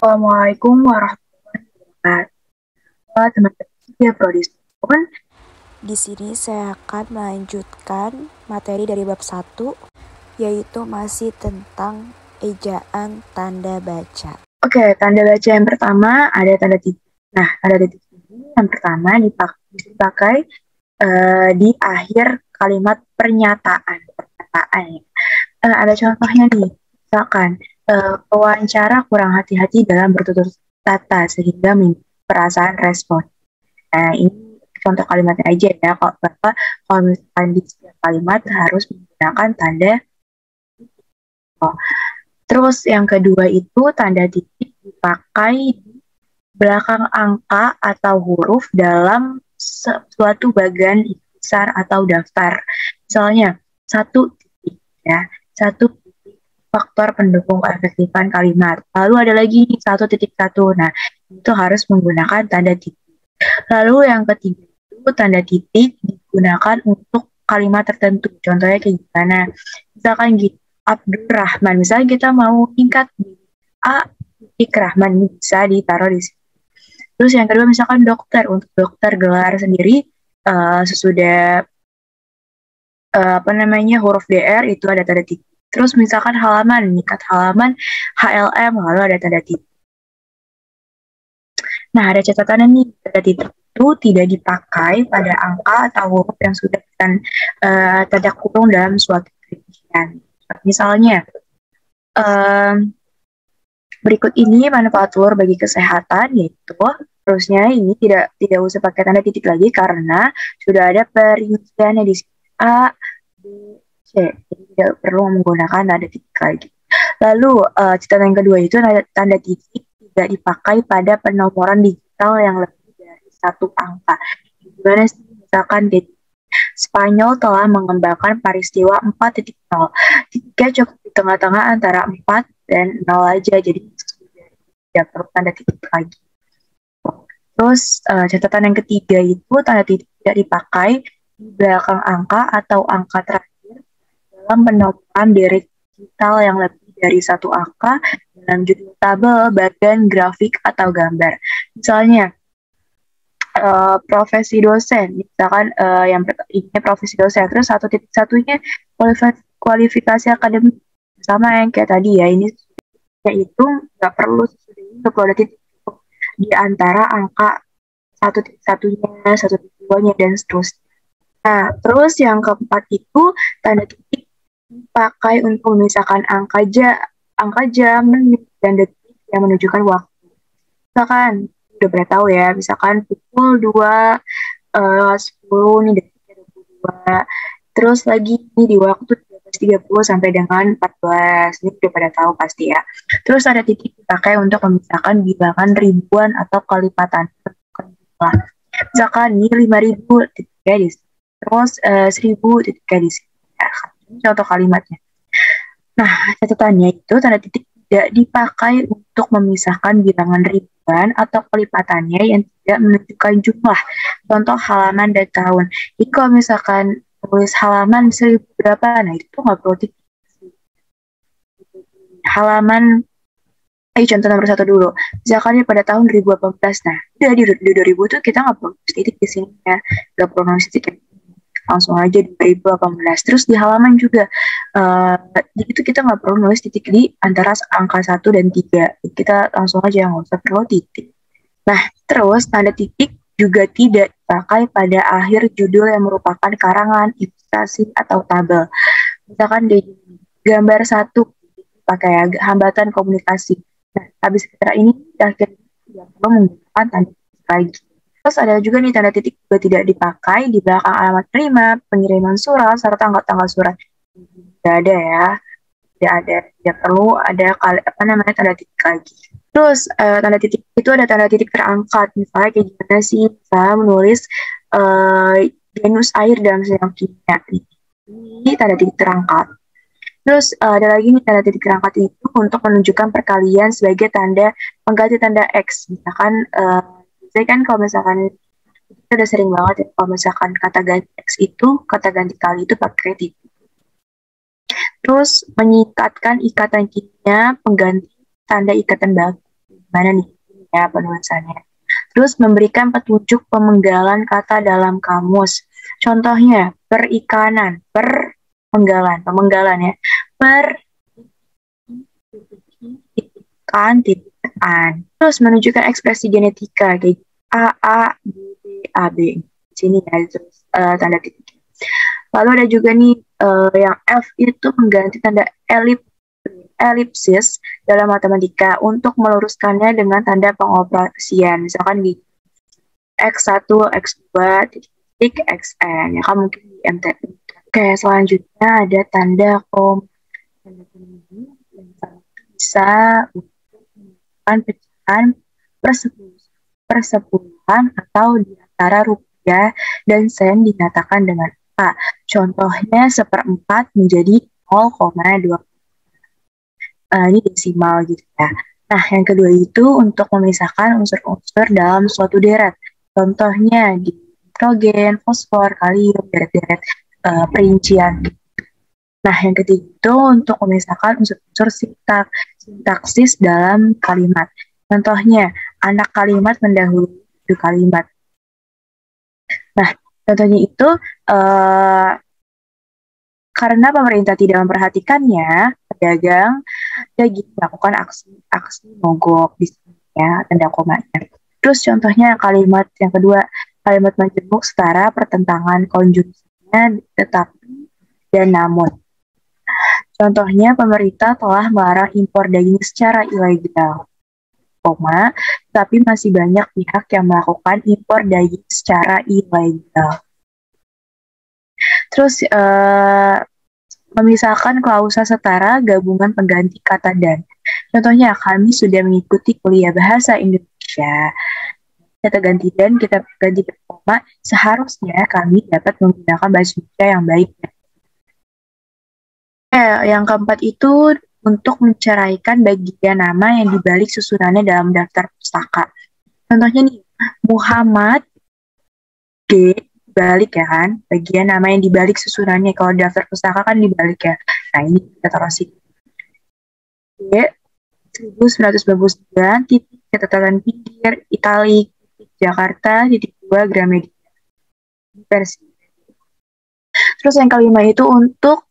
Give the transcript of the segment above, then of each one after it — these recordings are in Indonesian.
Assalamualaikum warahmatullahi wabarakatuh. Teman-teman ya, Prodispon. Di sini saya akan melanjutkan materi dari bab 1, yaitu masih tentang ejaan tanda baca. Oke, tanda baca yang pertama ada tanda titik. Nah, tanda titik ini yang pertama dipakai di akhir kalimat pernyataan. Ada contohnya nih, misalkan pewawancara kurang hati-hati dalam bertutur kata sehingga perasaan respon. Nah, ini contoh kalimatnya aja ya. Kalau misalkan di setiap kalimat harus menggunakan tanda oh. Terus yang kedua itu tanda titik dipakai di belakang angka atau huruf dalam suatu bagian besar atau daftar. Misalnya satu titik ya, satu titik faktor pendukung keefektifan kalimat. Lalu ada lagi nih 1.1. Nah, itu harus menggunakan tanda titik. Lalu yang ketiga itu tanda titik digunakan untuk kalimat tertentu. Contohnya kayak gimana? Misalkan gitu, Abdurrahman. Misalnya kita mau tingkat A titik Rahman, bisa ditaruh di sini. Terus yang kedua misalkan dokter. Untuk dokter gelar sendiri sesudah huruf DR itu ada tanda titik. Terus misalkan halaman, tingkat halaman HLM, lalu ada tanda titik. Nah, ada catatannya nih, tanda titik itu tidak dipakai pada angka atau huruf yang sudah tanda kurung dalam suatu rincian. Misalnya, berikut ini manfaat telur bagi kesehatan, yaitu terusnya ini tidak usah pakai tanda titik lagi karena sudah ada perinciannya di sini A, B, C. Jadi tidak perlu menggunakan tanda titik lagi. Lalu catatan yang kedua itu tanda titik tidak dipakai pada penomoran digital yang lebih dari satu angka. Gimana sih? Misalkan Spanyol telah mengembangkan peristiwa 4.0. Titiknya cukup di tengah-tengah antara 4 dan 0 aja, jadi tidak perlu tanda titik lagi. Terus catatan yang ketiga itu tanda titik tidak dipakai di belakang angka atau angka terakhir dalam penomoran digital yang lebih dari satu angka dalam judul tabel, bagian grafik atau gambar. Misalnya profesi dosen, misalkan yang ini profesi dosen, terus 1.1-nya kualifikasi akademik, sama yang kayak tadi ya, ini itu nggak perlu untuk ada titik di antara angka 1.1-nya, 1.2-nya, dan seterusnya. Nah, terus yang keempat itu tanda titik dipakai untuk memisahkan angka jam, menit, dan detik yang menunjukkan waktu. Misalkan udah pernah tahu ya, misalkan pukul 2 10 nih detiknya 22. Terus lagi ini di waktu 13.30 sampai dengan 14. Ini udah pada tahu pasti ya. Terus ada titik dipakai untuk memisahkan bilangan ribuan atau kelipatan. Misalkan ini 5.000 titiknya di sini. Terus 1.000 titiknya di sini. Ya, ini contoh kalimatnya. Nah, catatannya itu tanda titik tidak dipakai untuk memisahkan bilangan ribuan atau kelipatannya yang tidak menunjukkan jumlah. Contoh halaman dan tahun. Jadi kalau misalkan tulis halaman 1.000 berapa, nah itu nggak perlu titik. Halaman, contoh nomor 1 dulu. Misalkan pada tahun 2018, nah di 2000 tuh kita nggak perlu titik di sini ya, nggak perlu nulis titik, langsung aja 2018. Terus di halaman juga jadi itu kita nggak perlu nulis titik di antara angka 1 dan 3, kita langsung aja nggak usah perlu titik. Nah, terus tanda titik juga tidak dipakai pada akhir judul yang merupakan karangan, ilustrasi, atau tabel. Misalkan di gambar 1 pakai hambatan komunikasi. Nah, habis kata ini akhirnya tidak perlu menggunakan tanda titik lagi. Terus ada juga nih tanda titik juga tidak dipakai di belakang alamat terima, pengiriman surat, serta tanggal surat. Tidak ada ya, tidak perlu ada tanda titik lagi. Terus tanda titik itu ada tanda titik terangkat. Misalnya kayak gimana sih? Saya menulis genus air dalam selang kimia. Ini tanda titik terangkat. Terus ada lagi nih tanda titik terangkat itu untuk menunjukkan perkalian sebagai tanda pengganti tanda X. Misalkan saya kan kalau misalkan kita udah sering banget ya, kalau misalkan kata ganti X itu, kata ganti kali itu pakai titik. Terus menyikatkan ikatan kimia pengganti tanda ikatan baku. gimana nih ya penulisannya. Terus memberikan petunjuk pemenggalan kata dalam kamus. Contohnya perikanan, pemenggalan ya. Per ikan, titik-an. Terus menunjukkan ekspresi genetika kayak A, B, B, A, B. Di sini ya, terus tanda titik. Lalu ada juga nih yang F itu mengganti tanda elipsis dalam matematika untuk meluruskannya dengan tanda pengoperasian. Misalkan di X1, X2, titik, XN. Ya kan mungkin di MTP. Oke, selanjutnya ada tanda koma. Tanda koma ini bisa merupakan pecahan persepuluhan atau di antara rupiah dan sen dinyatakan dengan A. Contohnya 1/4 menjadi 0,2. Ini desimal gitu ya. Nah, yang kedua itu untuk memisahkan unsur-unsur dalam suatu deret. Contohnya di nitrogen, fosfor, kalium, deret-deret perincian. Nah, yang ketiga itu untuk memisahkan unsur-unsur sintaksis dalam kalimat. Contohnya, anak kalimat mendahului kalimat. Nah, contohnya itu karena pemerintah tidak memperhatikannya, pedagang daging melakukan aksi mogok di sini ya, tanda komanya. Terus contohnya kalimat yang kedua, kalimat majemuk setara pertentangan konjungsinya tetapi dan namun. Contohnya pemerintah telah melarang impor daging secara ilegal, tapi masih banyak pihak yang melakukan impor daging secara ilegal. Terus memisahkan klausa setara gabungan pengganti kata dan. Contohnya kami sudah mengikuti kuliah bahasa Indonesia. Kita ganti dan, kita ganti koma, seharusnya kami dapat menggunakan bahasa Indonesia yang baik. Yang keempat itu untuk menceraikan bagian nama yang dibalik susunannya dalam daftar pustaka. Contohnya nih, Muhammad G dibalik ya kan, bagian nama yang dibalik susunannya. Kalau daftar pustaka kan dibalik ya. Nah ini kita taruh sini. G 1999 titik catatan pinggir italik titik Jakarta titik 2 Gramedia versi. Terus yang kelima itu untuk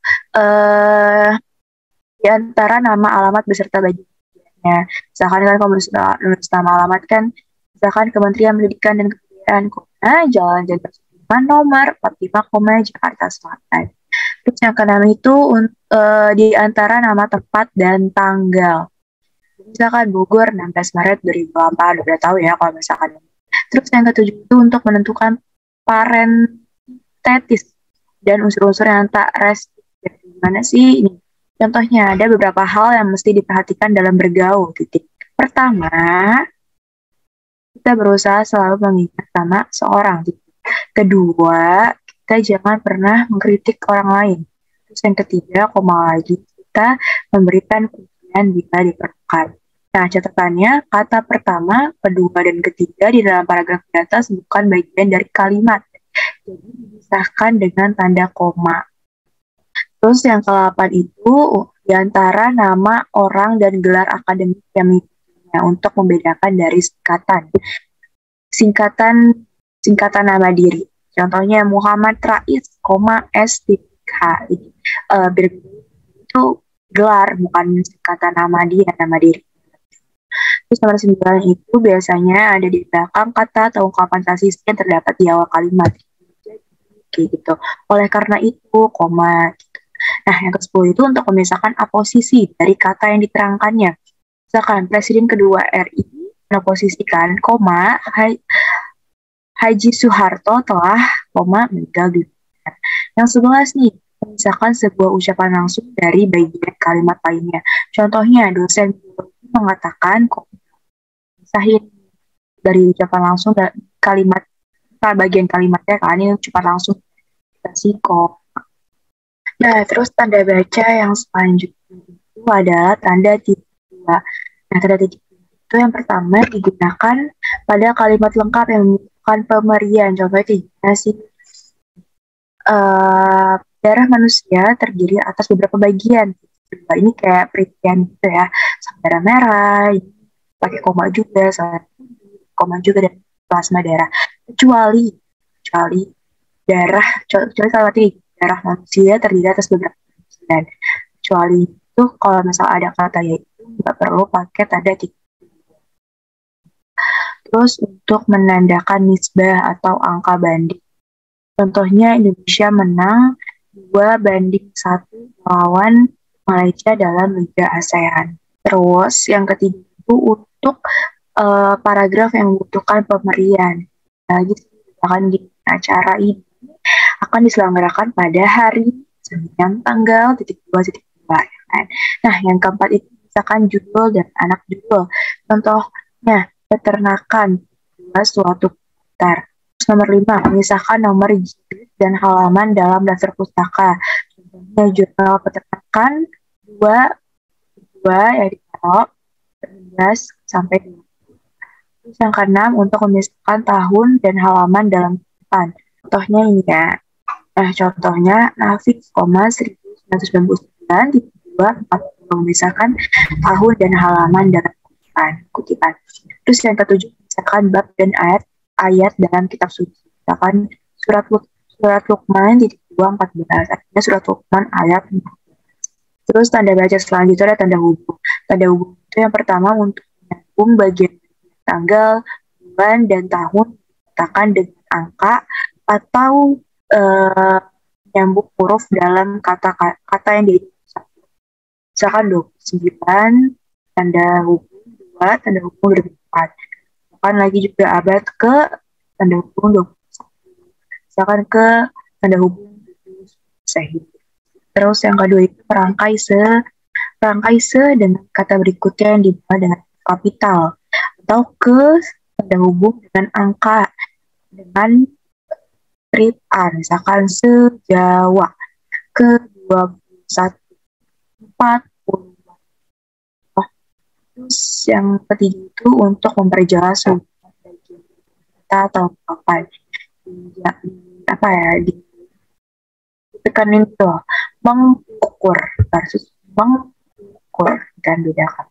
di antara nama alamat beserta bagiannya. Misalkan kan kalau menulis nama alamat kan, misalkan Kementerian Pendidikan dan Kebudayaan, Jalan Jenderal Sudirman nomor 45, Jakarta Selatan. Terus yang keenam itu di antara nama tempat dan tanggal. Misalkan Bogor 16 Maret 2008, udah tahu ya kalau misalkan. Terus yang ketujuh itu untuk menentukan parentetis dan unsur-unsur yang tak restif. Gimana sih ini? Contohnya, ada beberapa hal yang mesti diperhatikan dalam bergaul. Titik. Pertama, kita berusaha selalu mengingat nama seorang. Titik. Kedua, kita jangan pernah mengkritik orang lain. Terus yang ketiga, koma lagi, kita memberikan pujian bila diperlukan. Nah, catatannya, kata pertama, kedua, dan ketiga di dalam paragraf di atas bukan bagian dari kalimat. Jadi, dipisahkan dengan tanda koma. Terus yang ke-8 itu di antara nama orang dan gelar akademik yang memilikinya untuk membedakan dari singkatan nama diri. Contohnya Muhammad Rais, S.H. Itu gelar, bukan singkatan nama dia, nama diri. Terus nomor 9 itu biasanya ada di belakang kata atau ungkapan sasisnya yang terdapat di awal kalimat. Kayak gitu. Oleh karena itu, koma gitu. Nah, yang ke-10 itu untuk memisahkan aposisi dari kata yang diterangkannya. Misalkan, Presiden kedua RI meposisikan, Haji Soeharto telah, meninggal dunia. Yang 11 nih, memisahkan sebuah ucapan langsung dari bagian kalimat lainnya. Contohnya, dosen biologi mengatakan, misahin dari ucapan langsung dan kalimat, bagian kalimatnya kan, ini ucapan langsung. Nah, terus tanda baca yang selanjutnya itu adalah tanda titik dua. Nah, tanda titik dua itu yang pertama digunakan pada kalimat lengkap yang membutuhkan pemerian. Contohnya kayak gimana sih? Darah manusia terdiri atas beberapa bagian. Ini kayak perincian gitu ya. Darah merah, pakai koma juga, koma juga dan plasma darah. Kecuali kecuali kalau nanti darah manusia terdiri atas beberapa dan kecuali itu kalau misal ada kata yaitu nggak perlu pakai tanda titik. Terus untuk menandakan nisbah atau angka banding, contohnya Indonesia menang 2-1 melawan Malaysia dalam Liga ASEAN. Terus yang ketiga itu untuk paragraf yang membutuhkan pemberian. Nah, gitu akan di acara ini akan diselenggarakan pada hari Senin tanggal .2.2 ya kan. Nah, yang keempat itu misalkan judul dan anak judul. Contohnya peternakan suatu sekitar. Nomor 5, memisahkan nomor jilid dan halaman dalam daftar pustaka. Contohnya jurnal peternakan 2 yang ditaruh 11 sampai 20. Terus yang keenam untuk memisahkan tahun dan halaman dalam depan. Contohnya ini ya. Nah, contohnya Nafis, 1999 di 2 memisahkan tahun dan halaman dalam kutipan. Terus yang ketujuh misalkan bab dan ayat dalam kitab suci. Misalkan surat Luqman di 2:14, artinya surat Luqman ayat 14. Terus tanda baca selanjutnya ada tanda hubung. Tanda hubung itu yang pertama untuk menyambung bagian tanggal, bulan, dan tahun dikatakan dengan angka atau menyambung huruf dalam kata yang diucapkan. Misalkan 29, tanda hubung 2, tanda hubung 24. Misalkan lagi juga abad ke tanda hubung 21. Misalkan ke tanda hubung 20. Terus yang kedua itu perangkai se dengan kata berikutnya yang dimulai dengan kapital atau ke tanda hubung dengan angka dengan strip A, misalkan se-Jawa ke 21 40. Terus yang ketiga itu untuk memperjelas hubungan bagian kata atau ditekanin itu mengukur versus mengukur dan bedakan.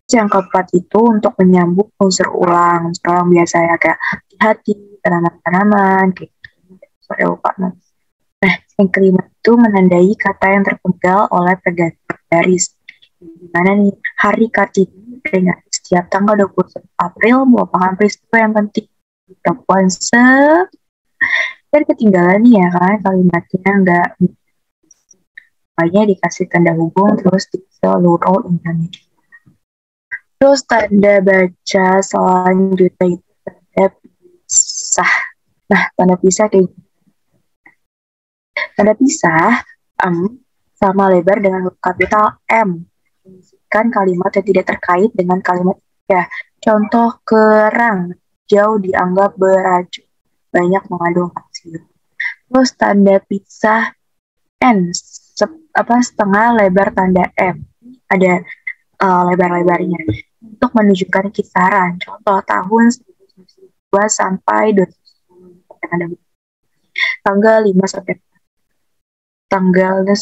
Yang keempat itu untuk menyambung unsur ulang biasanya kayak hati, tanaman-tanaman, kayak gitu. Nah, yang kelima itu menandai kata yang terpenggal oleh pergantian baris. Dimana nih hari Kartini peringati setiap tanggal 21 April merupakan peristiwa yang penting di perempuan dan ketinggalan nih ya kan kalimatnya nggak makanya dikasih tanda hubung terus di seluruh Indonesia. Terus tanda baca selanjutnya itu tanda pisah. Nah, tanda pisah kayak gini. Tanda pisah sama lebar dengan huruf kapital M. Menunjukkan kalimat yang tidak terkait dengan kalimat ya. Contoh kerang jauh dianggap beracun, banyak mengandung kalsium. Terus tanda pisah N setengah lebar tanda M. Ada lebar-lebarnya untuk menunjukkan kisaran. Contoh tahun 1992 sampai 2010. Tanggal 5 sampai tanggal 4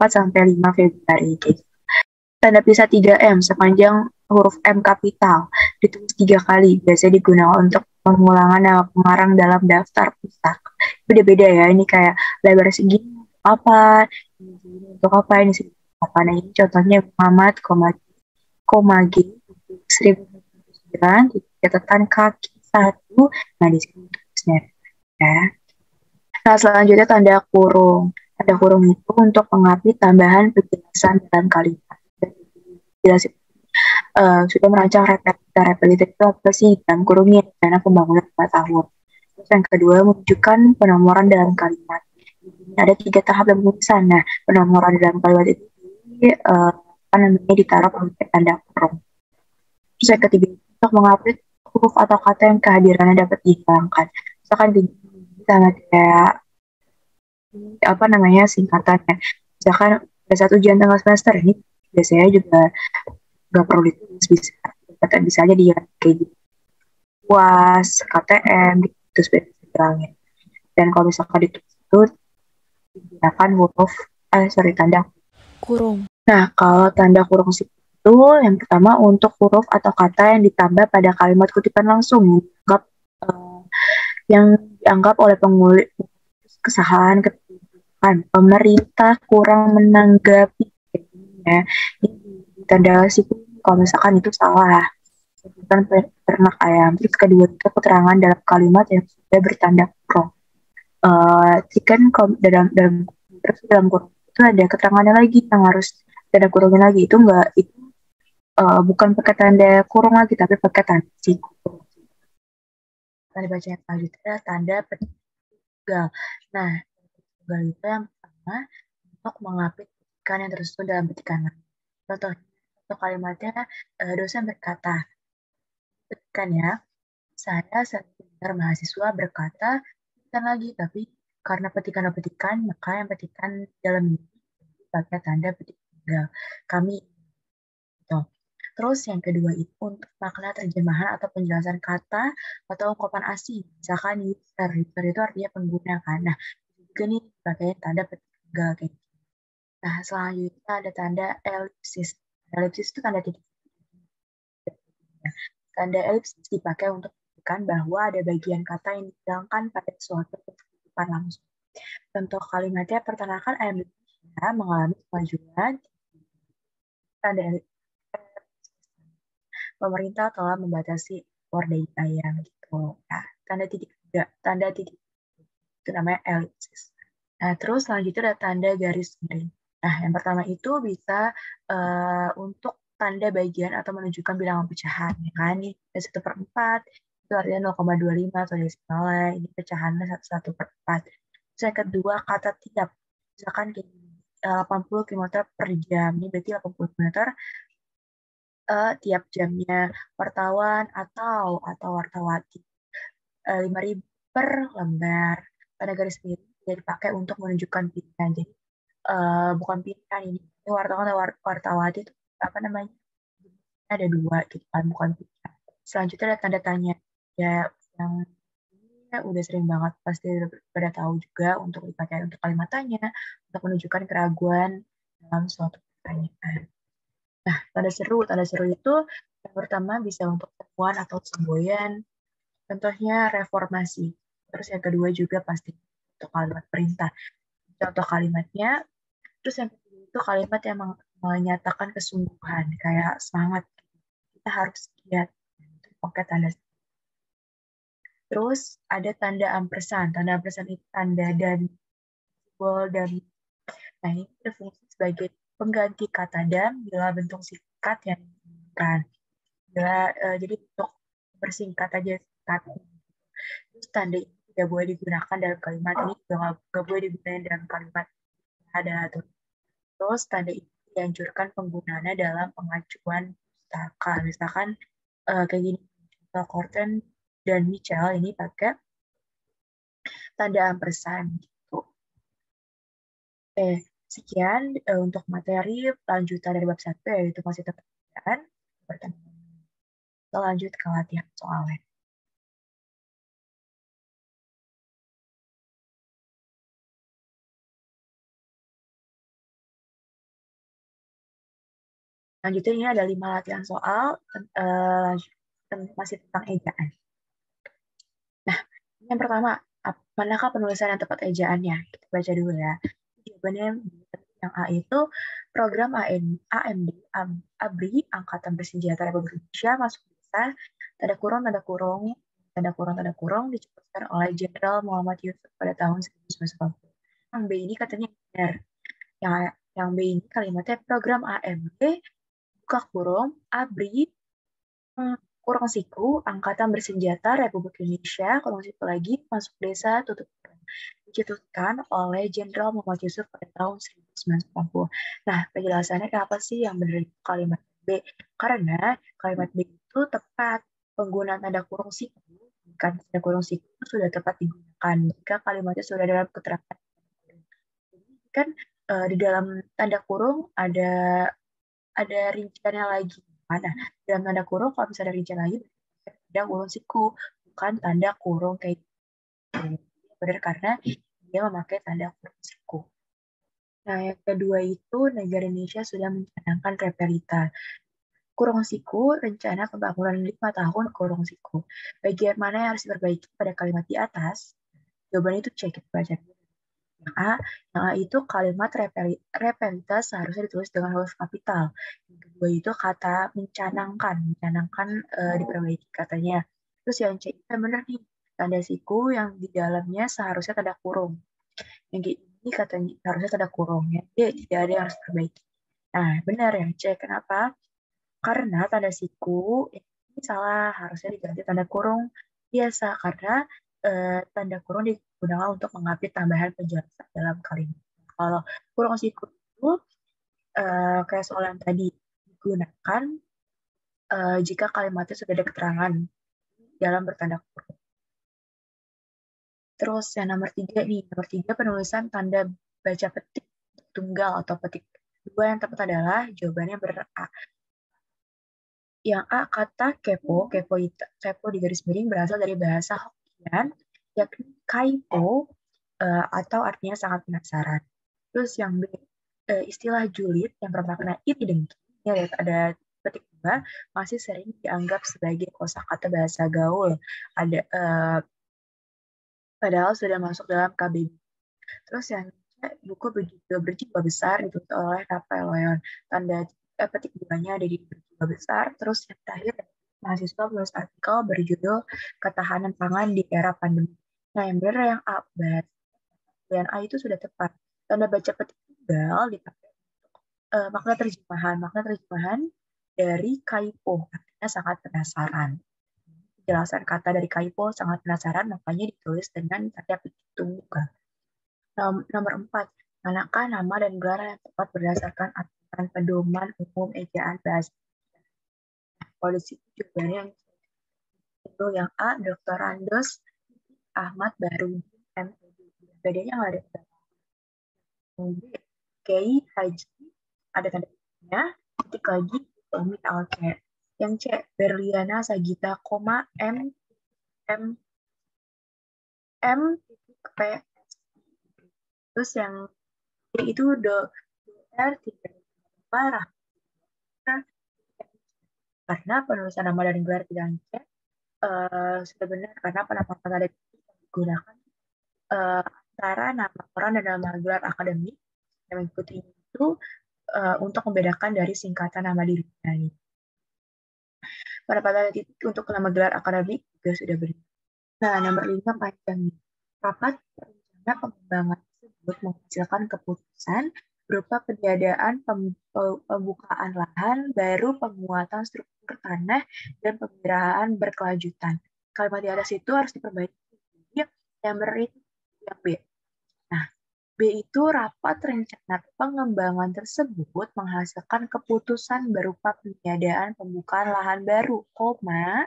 sampai 5 Februari. Tanda pisah 3M sepanjang huruf M kapital ditulis 3 kali. Biasanya digunakan untuk pengulangan nama pengarang dalam daftar pustaka. Beda-beda ya. Ini kayak lebar segini apa, ini untuk apa, ini segini apa. Nah ini contohnya Muhammad, G 1909 catatan kaki 1. Nah di sini tulisnya ya. Nah selanjutnya tanda kurung. Tanda kurung itu untuk mengapi tambahan penjelasan dalam kalimat. Jelasin sudah merancang repetitif itu apa sih dalam kurungnya dana pembangunan 4 tahun. Terus yang kedua menunjukkan penomoran dalam kalimat. Ada 3 tahap dalam penulisan. Nah penomoran dalam kalimat itu ditaruh pakai tanda kurung. Terus yang ketiga untuk mengupdate huruf atau kata yang kehadirannya dapat dihilangkan. Misalkan sama kayak singkatannya. Misalkan ada 1 ujian tengah semester ini biasanya juga nggak perlu ditulis, bisa aja dia kayak gitu. UAS, KTM, gitu sebenarnya bilangin. Dan kalau misalkan ditulis itu digunakan tanda kurung. Nah, kalau tanda kurung itu yang pertama untuk huruf atau kata yang ditambah pada kalimat kutipan langsung eh, yang dianggap oleh pengulis kesalahan kebijakan pemerintah kurang menanggapi ya. Ini ditanda siku kalau misalkan itu salah bukan ternak ayam. Terus kedua itu keterangan dalam kalimat yang sudah bertanda kurung. Chicken dalam terus dalam kurung itu ada keterangannya lagi yang harus tanda kurungnya lagi itu enggak itu bukan pakai tanda kurung lagi tapi pakai tanda siku. Tanda baca yang selanjutnya tanda pegal. Nah, pegal itu yang pertama untuk mengapit petikan yang tersusun dalam petikan. Contoh untuk kalimatnya dosen berkata, petikan ya, saya sebentar mahasiswa berkata petikan lagi, tapi karena petikan maka yang petikan dalam ini pakai tanda petik pegal. Kami gitu. Terus yang kedua itu untuk makna terjemahan atau penjelasan kata atau ungkapan asing. Misalkan user itu artinya pengguna kan. Nah, juga nih pakai tanda petik pegal kayak gitu. Nah, selanjutnya ada tanda elipsis. Elipsis itu tanda titik. Tanda elipsis dipakai untuk menunjukkan bahwa ada bagian kata yang dihilangkan pada suatu kutipan langsung. Contoh kalimatnya peternakan ayam Indonesia mengalami kemajuan. Tanda elipsis. Pemerintah telah membatasi ekspor daging ayam gitu. Nah, tanda titik itu namanya elipsis. Nah, terus selanjutnya ada tanda garis miring. Nah, yang pertama itu bisa untuk tanda bagian atau menunjukkan bilangan pecahan. Ya kan? Ini 1/4, itu artinya 0,25 atau desimalnya. Ini pecahannya 1/4. Terus yang kedua, kata tiap. Misalkan kayak 80 km per jam. Ini berarti 80 km tiap jamnya. Wartawan atau wartawati. 5.000 per lembar. Tanda garis miring tidak dipakai untuk menunjukkan pilihan. Jadi bukan pilihan ini wartawan atau wartawati itu apa namanya ada dua gitu kan bukan pilihan. Selanjutnya ada tanda tanya ya yang ini udah sering banget pasti pada tahu juga untuk dipakai untuk kalimat tanya untuk menunjukkan keraguan dalam suatu pertanyaan. Nah, tanda seru itu yang pertama bisa untuk temuan atau semboyan, contohnya reformasi. Terus yang kedua juga pasti untuk kalimat perintah. Contoh kalimatnya. Terus yang ketiga itu kalimat yang menyatakan kesungguhan, kayak semangat. Kita harus giat. Oke, tanda. Terus ada tanda ampersand. Tanda ampersand itu tanda dan simbol dan nah ini berfungsi sebagai pengganti kata dan bila bentuk singkat yang diinginkan. Jadi untuk bersingkat aja singkat. Terus tanda ini tidak boleh digunakan dalam kalimat ini, juga nggak boleh digunakan dalam kalimat ada tuh. Terus tanda ini dianjurkan penggunaannya dalam pengajuan pustaka. Misalkan kayak gini, Corten dan Mitchell ini pakai tanda ampersand gitu. Sekian untuk materi lanjutan dari bab 1 yaitu masih tetap perbedaan. Kita lanjut ke latihan soalnya. Lanjutnya ini ada 5 latihan soal masih tentang ejaan. Nah, yang pertama, manakah penulisan yang tepat ejaannya? Kita baca dulu ya. Jawabannya yang A itu program AMD ABRI Angkatan Bersenjata Republik Indonesia masuk desa tanda kurung dicetuskan oleh Jenderal Muhammad Yusuf pada tahun 1980. Yang B ini katanya benar. Yang B ini kalimatnya program AMD buka kurung ABRI kurung siku Angkatan Bersenjata Republik Indonesia kurung siku lagi masuk desa tutup kurung dicetuskan oleh Jenderal Muhammad Yusuf pada tahun 1980. Nah, penjelasannya kenapa sih yang benar itu kalimat B? Karena kalimat B itu tepat penggunaan tanda kurung siku kan tanda kurung siku sudah tepat digunakan jika kalimatnya sudah dalam keterangan. Jadi kan di dalam tanda kurung ada rinciannya lagi. Mana? Dalam tanda kurung, kalau misalnya ada rincian lagi, tanda kurung siku, bukan tanda kurung kayak gitu. Benar karena dia memakai tanda kurung siku. Nah, yang kedua itu negara Indonesia sudah mencanangkan reperita. Kurung siku, rencana pembangunan 5 tahun kurung siku. Bagian mana yang harus diperbaiki pada kalimat di atas? Jawaban itu cek kita baca. Yang A itu kalimat repelitas seharusnya ditulis dengan huruf kapital. Yang kedua itu kata mencanangkan diperbaiki katanya. Terus yang C itu yang benar nih, tanda siku yang di dalamnya seharusnya tanda kurung. Yang ini katanya harusnya tanda kurung. Ya, tidak ada yang harus diperbaiki. Nah, benar yang C. Kenapa? Karena tanda siku ini salah, harusnya diganti tanda kurung biasa karena tanda kurung digunakan untuk mengapit tambahan penjelasan dalam kalimat. Kalau kurung siku itu kayak soal yang tadi digunakan jika kalimatnya sudah ada keterangan dalam bertanda kurung. Terus yang nomor tiga penulisan tanda baca petik tunggal atau petik dua yang tepat adalah jawabannya ber-A. Yang A kata kepo di garis miring berasal dari bahasa Hokkien, yakni kaipo atau artinya sangat penasaran. Terus yang B, istilah julid yang bermakna iti dengki, ya lihat ada petik dua, masih sering dianggap sebagai kosakata bahasa gaul. Ada padahal sudah masuk dalam KBBI. Terus yang buku berjiwa besar ditulis oleh Rafael Leon. Tanda petik duanya ada di berjiwa besar. Terus yang terakhir mahasiswa menulis artikel berjudul Ketahanan Pangan di Era Pandemi. Nah yang benar yang A, dan A itu sudah tepat. Tanda baca petik tunggal dipakai untuk makna terjemahan dari kaipo, artinya sangat penasaran. Penjelasan kata dari kaipo sangat penasaran, makanya ditulis dengan tanda petik tunggal. Nomor 4, manakah nama dan gelar yang tepat berdasarkan aturan pedoman umum ejaan bahasa? Kalau di situ jawabannya itu yang A, Dr. Randos Ahmad Barudin MPD. Bedanya nggak ada tanda. B, Kiai Haji ada tandanya, titik lagi Umi Alker. Yang C, Berliana Sagita, M M M titik P. Terus yang D itu DR tidak parah. Karena penulisan nama dan gelar tidak cek sudah benar karena penempatan tanda digunakan antara nama orang dan nama gelar akademik yang mengikuti itu untuk membedakan dari singkatan nama dirinya. Penempatan titik untuk nama gelar akademik juga sudah benar. Nah, nomor 5 panjang. Rapat rencana pengembangan tersebut menghasilkan keputusan berupa peniadaan pembukaan lahan, baru penguatan struktur tanah, dan pemeliharaan berkelanjutan. Kalimat di atas itu harus diperbaiki. Yang beri yang B. Nah, B itu rapat rencana pengembangan tersebut menghasilkan keputusan berupa peniadaan pembukaan lahan baru, koma.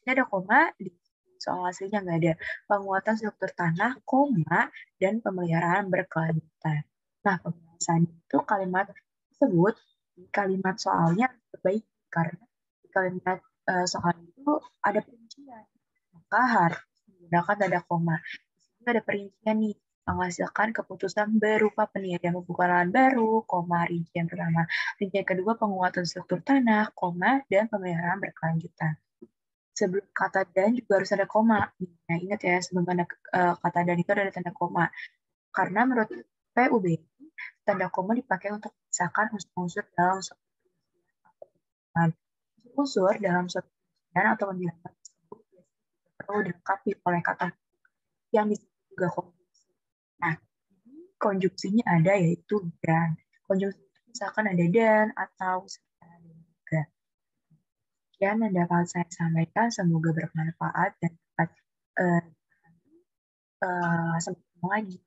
Ini ada koma, di soal aslinya nggak ada. Penguatan struktur tanah, koma, dan pemeliharaan berkelanjutan. Nah, pembahasan itu kalimat tersebut, kalimat soalnya terbaik karena di kalimat soal itu ada perincian. Maka harus menggunakan tanda koma. Di sini ada perincian nih, menghasilkan keputusan berupa peniadaan pembukaan lahan baru, koma, rincian pertama. Rincian kedua, penguatan struktur tanah, koma, dan pemeliharaan berkelanjutan. Sebelum kata dan juga harus ada koma. Nah, ingat ya, sebelum ada kata dan itu ada tanda koma. Karena menurut PUB, tanda koma dipakai untuk memisahkan unsur-unsur dalam suatu penjelasan. Unsur dalam suatu penjelasan atau penjelasan tersebut perlu dilengkapi oleh kata yang disebut juga konjungsi. Nah, konjungsinya ada yaitu dan. Konjungsi misalkan ada dan atau ada juga. Sekian yang dapat saya sampaikan, semoga bermanfaat dan dapat sampai ketemu lagi.